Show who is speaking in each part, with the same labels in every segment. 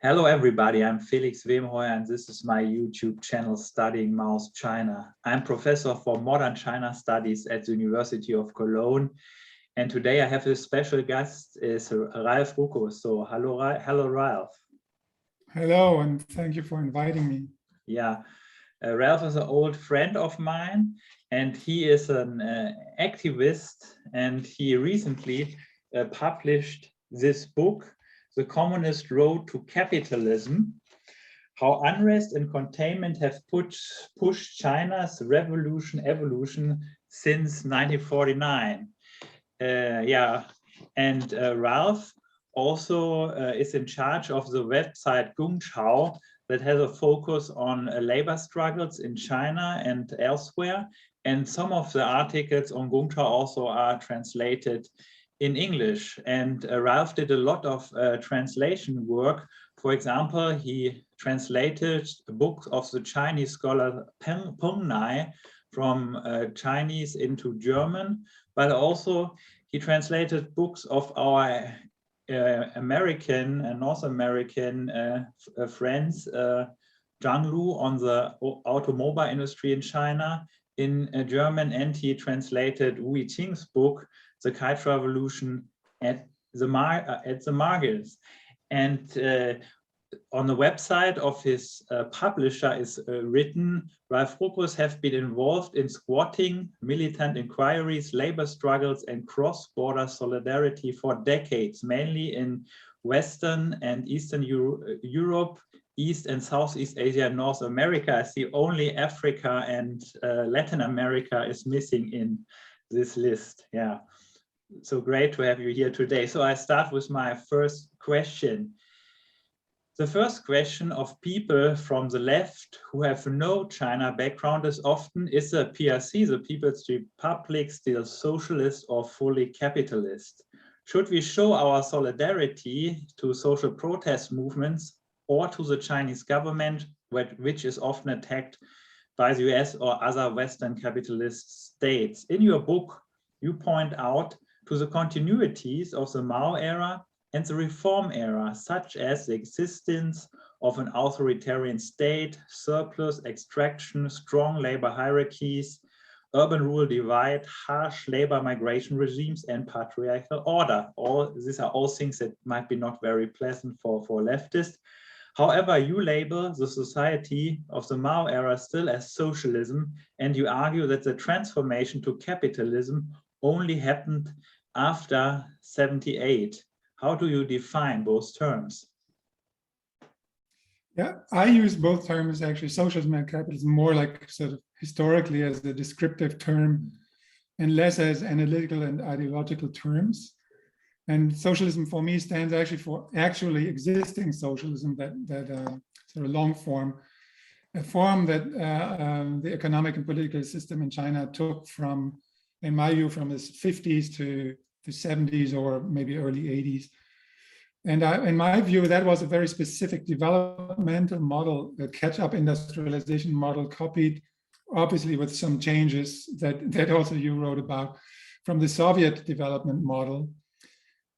Speaker 1: Hello everybody, I'm Felix Wemheuer and this is my YouTube channel Studying Maoist China. I'm professor for modern China studies at the University of Cologne, and today I have a special guest, is Ralf Ruckus. So hello Ralf.
Speaker 2: Hello, and thank you for inviting me.
Speaker 1: Yeah, Ralf is an old friend of mine and he is an activist, and he recently published this book, The Communist Road to Capitalism: How Unrest and Containment Have Pushed China's evolution since 1949. And Ralf also is in charge of the website Gungchao that has a focus on labor struggles in China and elsewhere. And some of the articles on Gungchao also are translated in English. And Ralf did a lot of translation work. For example, he translated a book of the Chinese scholar Peng Nai from Chinese into German, but also he translated books of our American and North American friends, Zhang Lu, on the automobile industry in China in German, and he translated Wu Yiqing's book, The Cultural Revolution at the Margils. And on the website of his publisher is written, Ralf Ruckus have been involved in squatting, militant inquiries, labor struggles, and cross-border solidarity for decades, mainly in Western and Eastern Europe, East and Southeast Asia, and North America. I see only Africa and Latin America is missing in this list. Yeah, so great to have you here today. So I start with my first question. The first question of people from the left who have no China background is often, is the PRC, the People's Republic, still socialist or fully capitalist? Should we show our solidarity to social protest movements or to the Chinese government, which is often attacked by the US or other Western capitalist states? In your book, you point out to the continuities of the Mao era and the reform era, such as the existence of an authoritarian state, surplus extraction, strong labor hierarchies, urban-rural divide, harsh labor migration regimes, and patriarchal order. These are all things that might be not very pleasant for leftists. However, you label the society of the Mao era still as socialism, and you argue that the transformation to capitalism only happened after '78. How do you define both terms?
Speaker 2: Yeah, I use both terms, actually, socialism and capitalism, more like sort of historically as a descriptive term and less as analytical and ideological terms. And socialism for me stands actually for actually existing socialism, that sort of long form, a form that the economic and political system in China took from, in my view, from the 50s to the 70s or maybe early 80s. And in my view, that was a very specific developmental model, the catch-up industrialization model, copied, obviously with some changes that also you wrote about, from the Soviet development model.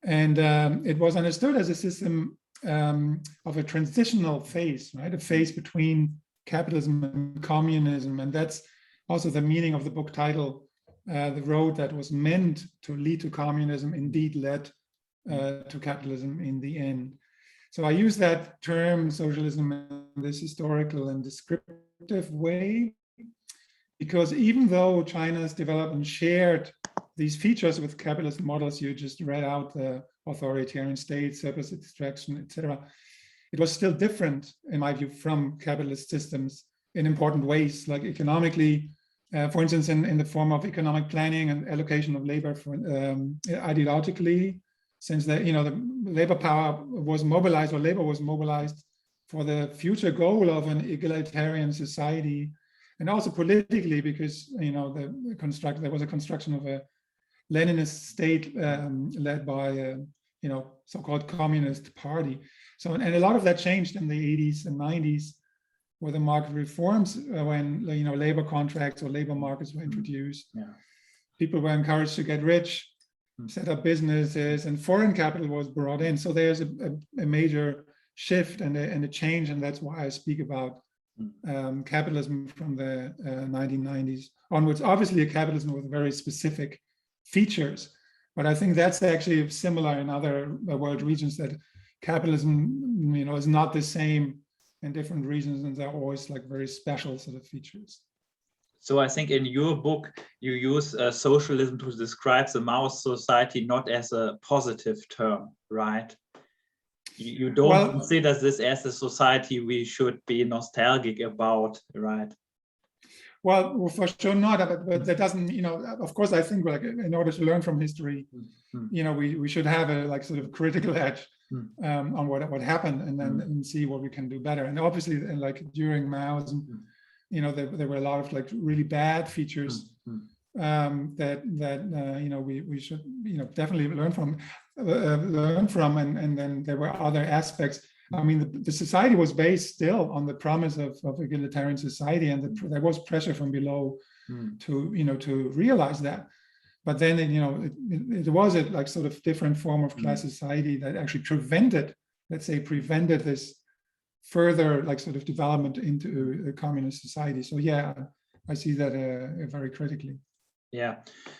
Speaker 2: And it was understood as a system of a transitional phase, right? A phase between capitalism and communism. And that's also the meaning of the book title. The road that was meant to lead to communism indeed led to capitalism in the end. So I use that term, socialism, in this historical and descriptive way, because even though China's development shared these features with capitalist models you just read out, the authoritarian state, surplus extraction, etc., it was still different, in my view, from capitalist systems in important ways, like economically, for instance, in the form of economic planning and allocation of labor, for ideologically, since the labor power was mobilized, or labor was mobilized for the future goal of an egalitarian society, and also politically, because there was a construction of a Leninist state led by a so-called communist party. So, and a lot of that changed in the 80s and 90s. Were the market reforms when labor contracts or labor markets were introduced. Yeah. People were encouraged to get rich, set up businesses, and foreign capital was brought in. So there's a major shift and a change, and that's why I speak about capitalism from the 1990s onwards. Obviously, a capitalism with very specific features, but I think that's actually similar in other world regions, that capitalism, is not the same in different regions, and they're always like very special sort of features.
Speaker 1: So I think in your book, you use socialism to describe the Maoist society not as a positive term, right? You don't consider this as a society we should be nostalgic about, right?
Speaker 2: Well, for sure not, but that doesn't, of course, I think like in order to learn from history, we should have a like sort of critical edge on what happened, and then and see what we can do better. And obviously, like during Maoism, there were a lot of like really bad features that we should definitely learn from, and then there were other aspects. I mean, the society was based still on the promise of egalitarian society, and there was pressure from below to realize that. But then it was a like sort of different form of class society that actually prevented this further like sort of development into a communist society. So yeah, I see that very critically.
Speaker 1: Yeah,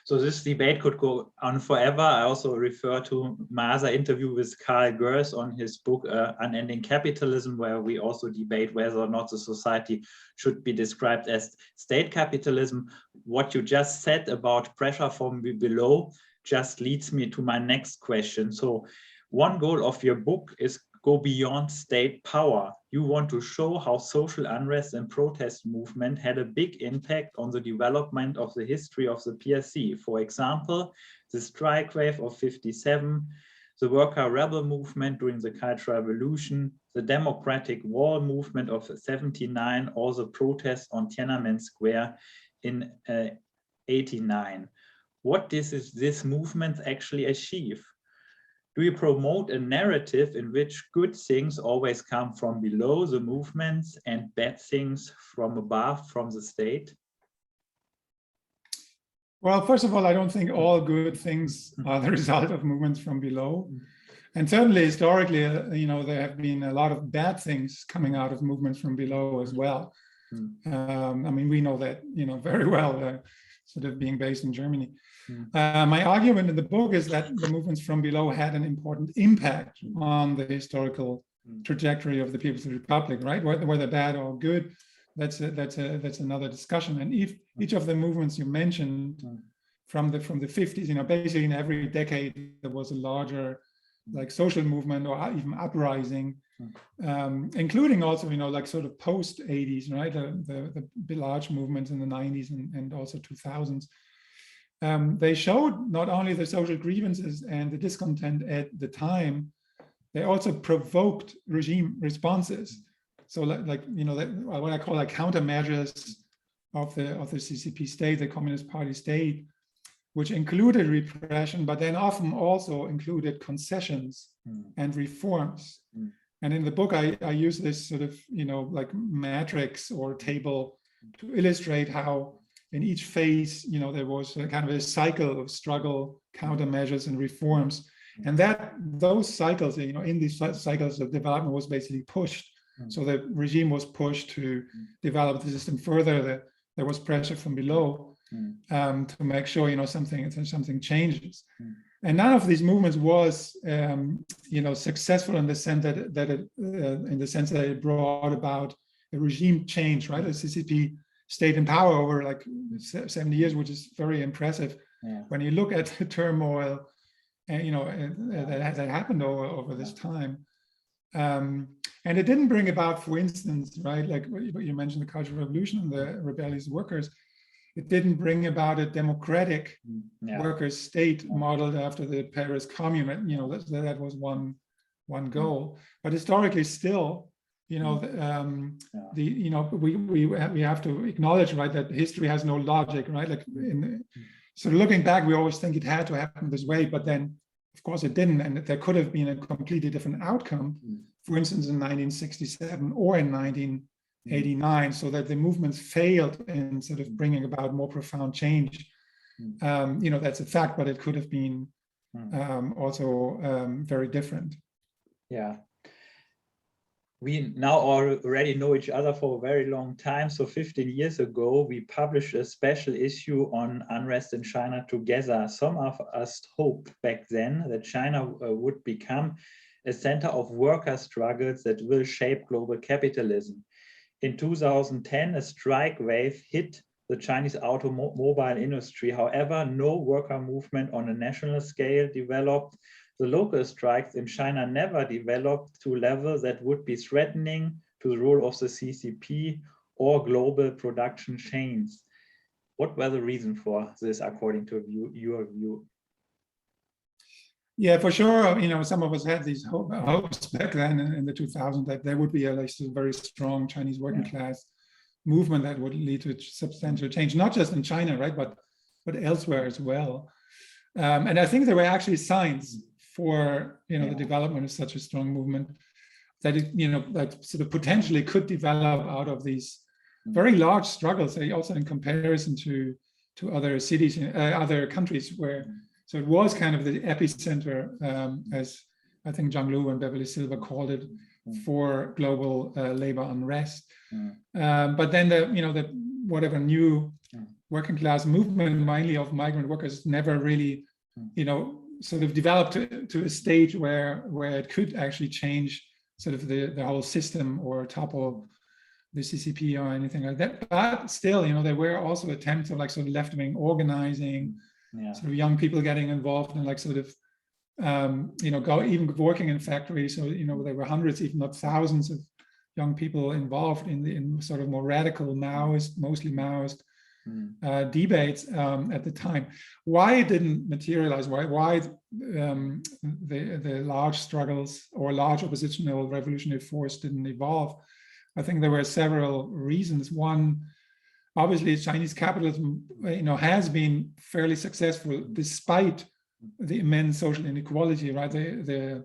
Speaker 1: so this debate could go on forever. I also refer to my other interview with Karl Goers on his book Unending Capitalism, where we also debate whether or not the society should be described as state capitalism. What you just said about pressure from below just leads me to my next question. So one goal of your book is go beyond state power. You want to show how social unrest and protest movement had a big impact on the development of the history of the PRC. For example, the strike wave of '57, the worker rebel movement during the Cultural Revolution, the democratic wall movement of '79, or the protests on Tiananmen Square in '89. What does this movement actually achieve? Do you promote a narrative in which good things always come from below the movements and bad things from above, from the state?
Speaker 2: Well, first of all, I don't think all good things are the result of movements from below. And certainly historically, there have been a lot of bad things coming out of movements from below as well. I mean, we know that, very well, sort of being based in Germany. My argument in the book is that the movements from below had an important impact on the historical trajectory of the People's Republic, right? Whether bad or good, that's another discussion. And if each of the movements you mentioned from the 50s, basically in every decade there was a larger like social movement or even uprising, including also like sort of post 80s, right? The large movements in the 90s and also 2000s. They showed not only the social grievances and the discontent at the time, they also provoked regime responses. So what I call like countermeasures of the CCP state, the Communist Party state, which included repression, but then often also included concessions and reforms. And in the book, I use this sort of, like matrix or table to illustrate how in each phase, there was a kind of a cycle of struggle, countermeasures, and reforms. And those cycles, in these cycles of development was basically pushed. So the regime was pushed to develop the system further. There was pressure from below to make sure, something changes. And none of these movements was, successful in the sense that it brought about a regime change, right? The CCP stayed in power over like 70 years, which is very impressive. When you look at the turmoil, that happened over this time. And it didn't bring about, for instance, right, like what you mentioned, the Cultural Revolution and the rebellious workers, it didn't bring about a democratic workers' state modeled after the Paris Commune. That was one goal. But historically, still, we have to acknowledge, right, that history has no logic, right? Like so looking back, we always think it had to happen this way, but then of course it didn't, and there could have been a completely different outcome, for instance, in 1967 or in 1989, so that the movements failed in sort of bringing about more profound change. That's a fact, but it could have been also very different.
Speaker 1: Yeah. we now already know each other for a very long time. So 15 years ago, we published a special issue on unrest in China together. Some of us hoped back then that China would become a center of worker struggles that will shape global capitalism. In 2010, a strike wave hit the Chinese automobile industry. However, no worker movement on a national scale developed. The local strikes in China never developed to levels that would be threatening to the role of the CCP or global production chains. What were the reasons for this, according to your view?
Speaker 2: Yeah, for sure. You know, some of us had these hopes back then in the 2000s that there would be a very strong Chinese working class movement that would lead to substantial change, not just in China, right, but elsewhere as well. And I think there were actually signs for the development of such a strong movement that it like sort of potentially could develop out of these very large struggles. Also in comparison to other cities, other countries where. So it was kind of the epicenter, as I think Zhang Lu and Beverly Silver called it, for global labor unrest. But then the whatever new working class movement, mainly of migrant workers, never really, sort of developed to a stage where it could actually change sort of the whole system or topple the CCP or anything like that. But still, there were also attempts of like sort of left-wing organizing. Sort of young people getting involved in like sort of, even working in factories. So, there were hundreds, if not thousands of young people involved in sort of more radical Maoist, mostly Maoist debates at the time. Why it didn't materialize, why the large struggles or large oppositional revolutionary force didn't evolve, I think there were several reasons. One, obviously, Chinese capitalism, has been fairly successful despite the immense social inequality, right? The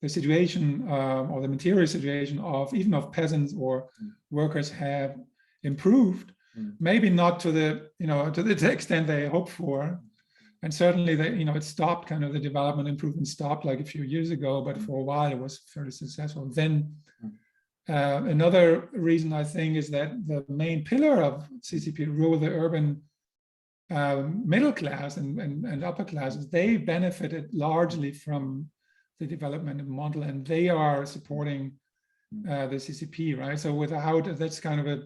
Speaker 2: situation or the material situation of even of peasants or workers have improved, maybe not to the extent they hoped for, and certainly it stopped, kind of the development improvement stopped like a few years ago, but for a while it was fairly successful. Then. Another reason I think is that the main pillar of CCP rule, the urban middle class and upper classes, they benefited largely from the development model, and they are supporting the CCP, right? So that's kind of a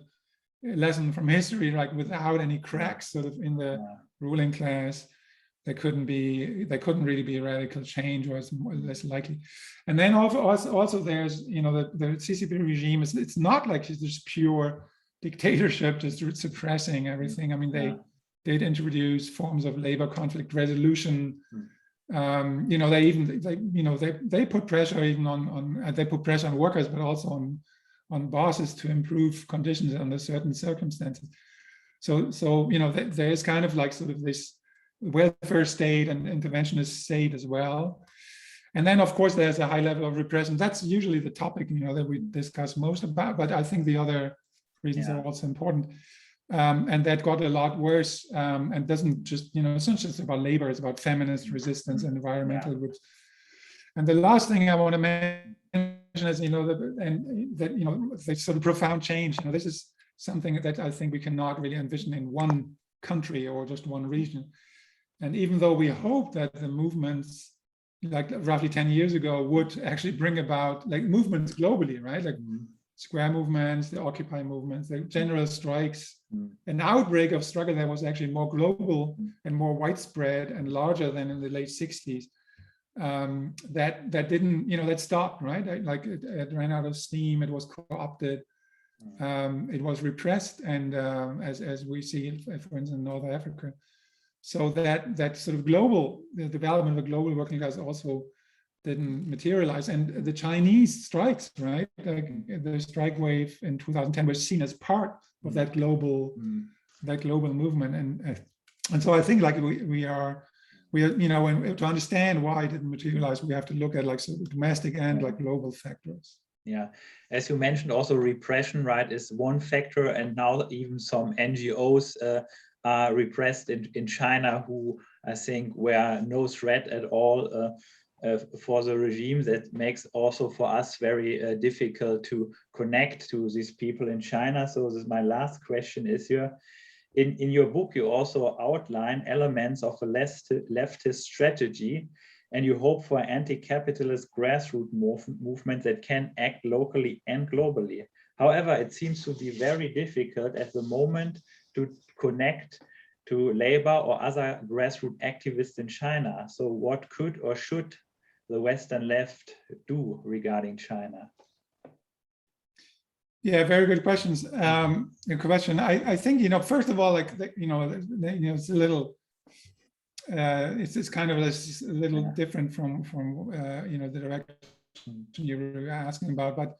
Speaker 2: lesson from history, like without any cracks sort of in the ruling class, there couldn't really be a radical change, or it's less likely. And then also there's, the CCP regime it's not like it's just pure dictatorship, just suppressing everything. I mean, they did introduce forms of labor conflict resolution. They put pressure even on workers, but also on bosses to improve conditions under certain circumstances. So there is kind of like sort of this welfare state and interventionist state as well. And then, of course, there's a high level of repression. That's usually the topic, that we discuss most about, but I think the other reasons are also important. And that got a lot worse, and doesn't just, it's not just about labor, it's about feminist resistance and environmental groups. And the last thing I want to mention is, the sort of profound change. This is something that I think we cannot really envision in one country or just one region. And even though we hope that the movements, like roughly 10 years ago, would actually bring about like movements globally, right? Like square movements, the Occupy movements, the general strikes, an outbreak of struggle that was actually more global and more widespread and larger than in the late 60s. That didn't, that stopped, right? Like it ran out of steam, it was co-opted, it was repressed, and as we see, for instance, in North Africa. So that sort of the development of a global working class also didn't materialize. And the Chinese strikes, right? Like the strike wave in 2010 was seen as part of that global movement. And so I think like we are, to understand why it didn't materialize, we have to look at like sort of domestic and like global factors.
Speaker 1: Yeah, as you mentioned, also repression, right, is one factor, and now even some NGOs are repressed in China, who I think were no threat at all for the regime that makes also for us very difficult to connect to these people in China. So this is my last question is here. In your book, you also outline elements of a leftist strategy, and you hope for an anti-capitalist grassroots movement that can act locally and globally. However, it seems to be very difficult at the moment to connect to labor or other grassroots activists in China. So what could or should the Western left do regarding China?
Speaker 2: Yeah, very good questions. I think, first of all, like, it's a little, it's kind of a little different from the direction you were asking about. But,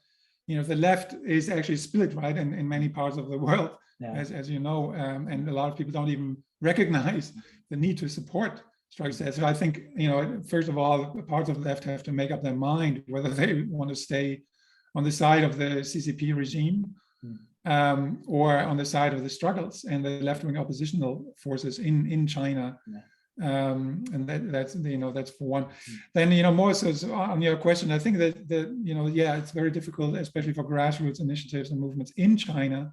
Speaker 2: the left is actually split, right, in many parts of the world, as you know, and a lot of people don't even recognize the need to support struggles there. So I think, first of all, parts of the left have to make up their mind whether they want to stay on the side of the CCP regime or on the side of the struggles and the left-wing oppositional forces in China. And that's for one. Then, more so on your question, I think that it's very difficult, especially for grassroots initiatives and movements in China,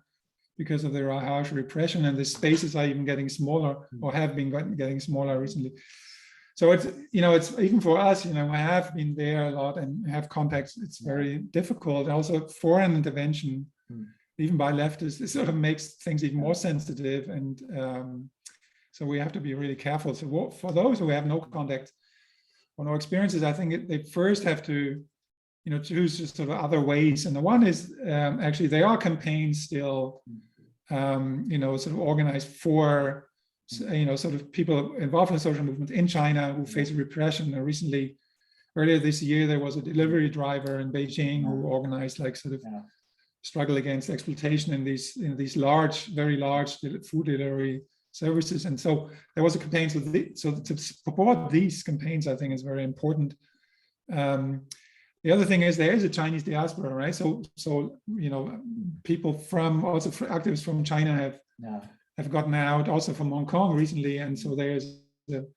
Speaker 2: because of the harsh repression, and the spaces are even getting smaller or have been getting smaller recently. So it's even for us, I have been there a lot and have contacts. It's very difficult. Also, foreign intervention, even by leftists, it sort of makes things even more sensitive. And so we have to be really careful. So for those who have no contact or no experiences, I think they first have to, choose just sort of other ways. And the one is actually there are campaigns still, sort of organized for, sort of people involved in social movements in China who face repression. Recently, earlier this year, there was a delivery driver in Beijing who organized struggle against exploitation in these large, very large food delivery services. And so there was a campaign. So to support these campaigns, I think, is very important. The other thing is there is a Chinese diaspora, right? So people activists from China have gotten out, also from Hong Kong recently, and so there's the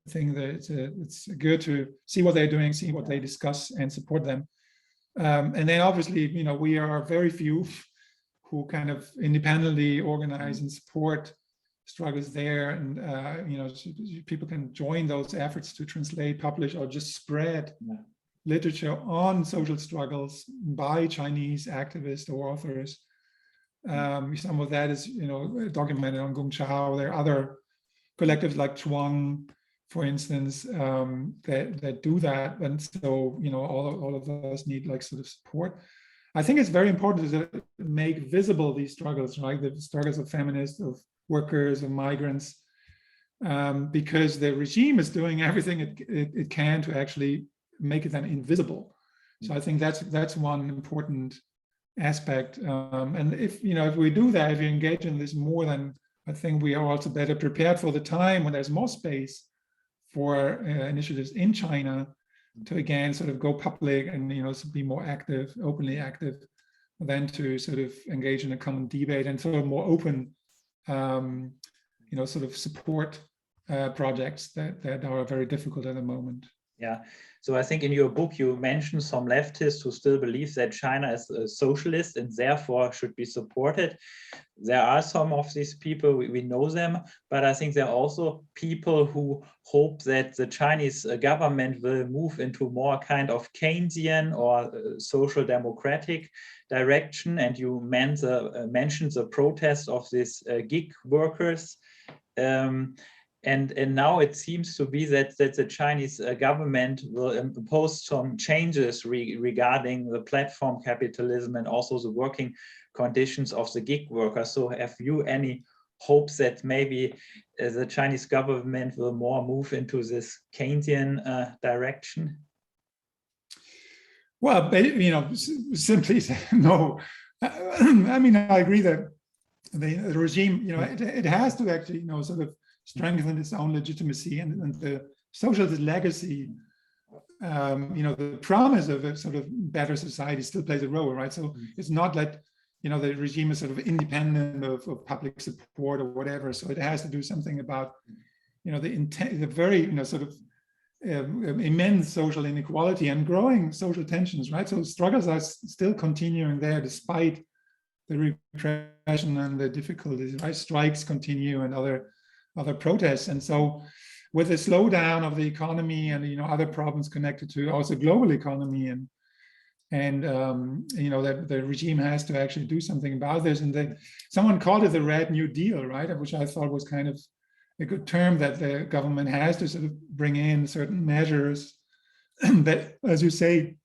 Speaker 2: thing that it's good to see what they're doing, see what they discuss, and support them. And then obviously, we are very few who kind of independently organize and support struggles there, and people can join those efforts to translate, publish, or just spread literature on social struggles by Chinese activists or authors. Some of that is, documented on Gongchao. There are other collectives like Chuang, for instance, that do that. And so, all of us need sort of support. I think it's very important to make visible these struggles, right? The struggles of feminists, of workers, of migrants, because the regime is doing everything it can to actually make it then invisible. So I think that's one important aspect. And if we do that, if we engage in this more, then I think we are also better prepared for the time when there's more space for initiatives in China to again sort of go public and be more active, openly active, than to sort of engage in a common debate and sort of more open, sort of support projects that are very difficult at the moment.
Speaker 1: Yeah, so I think in your book you mentioned some leftists who still believe that China is a socialist and therefore should be supported. There are some of these people, we know them, but I think there are also people who hope that the Chinese government will move into more kind of Keynesian or social democratic direction. And you mentioned the protest of these gig workers. And now it seems to be that the Chinese government will impose some changes regarding the platform capitalism and also the working conditions of the gig workers. So have you any hopes that maybe the Chinese government will more move into this Keynesian direction?
Speaker 2: Well, simply no. I mean, I agree that the regime, it has to actually, sort of strengthen its own legitimacy, and the socialist legacy, the promise of a sort of better society still plays a role, right? So it's not that, the regime is sort of independent of public support or whatever. So it has to do something about, the intent, the very, sort of immense social inequality and growing social tensions, right? So struggles are still continuing there despite the repression and the difficulties, right? Strikes continue and other protests. And so with the slowdown of the economy and, you know, other problems connected to also global economy and you know, that the regime has to actually do something about this. And someone called it the Red New Deal, right? Which I thought was kind of a good term, that the government has to sort of bring in certain measures that, as you say,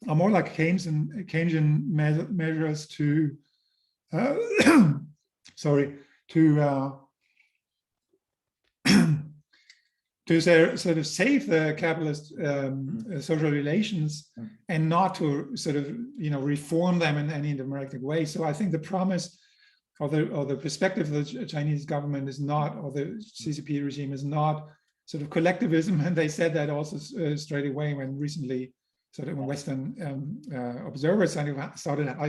Speaker 2: are more like Keynesian measures to, sorry, to to sort of save the capitalist social relations and not to sort of, you know, reform them in any democratic way. So I think the promise or the perspective of the Chinese government is not, or the CCP regime is not sort of collectivism. And they said that also straight away when recently sort of Western observers started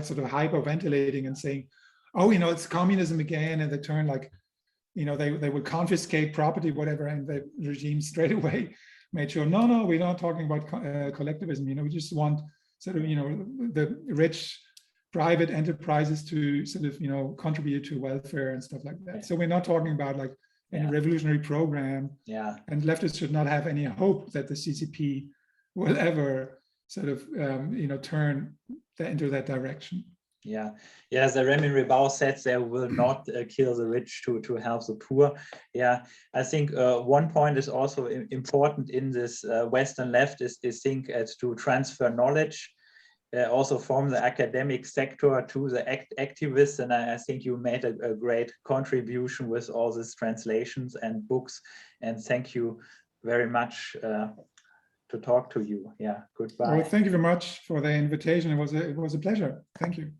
Speaker 2: sort of hyperventilating and saying, oh, you know, it's communism again, and they turn like, you know, they would confiscate property, whatever, and the regime straight away made sure, no, we're not talking about collectivism. You know, we just want sort of, you know, the rich private enterprises to sort of, you know, contribute to welfare and stuff like that. So we're not talking about like any revolutionary program. And leftists should not have any hope that the CCP will ever sort of, you know, turn into that direction.
Speaker 1: As Ramin Rebau said, they will not kill the rich to help the poor. I think one point is also important in this Western left is think as to transfer knowledge also from the academic sector to the activists. And I think you made a great contribution with all these translations and books. And thank you very much to talk to you. Goodbye.
Speaker 2: Well, thank you very much for the invitation. It was a pleasure. Thank you.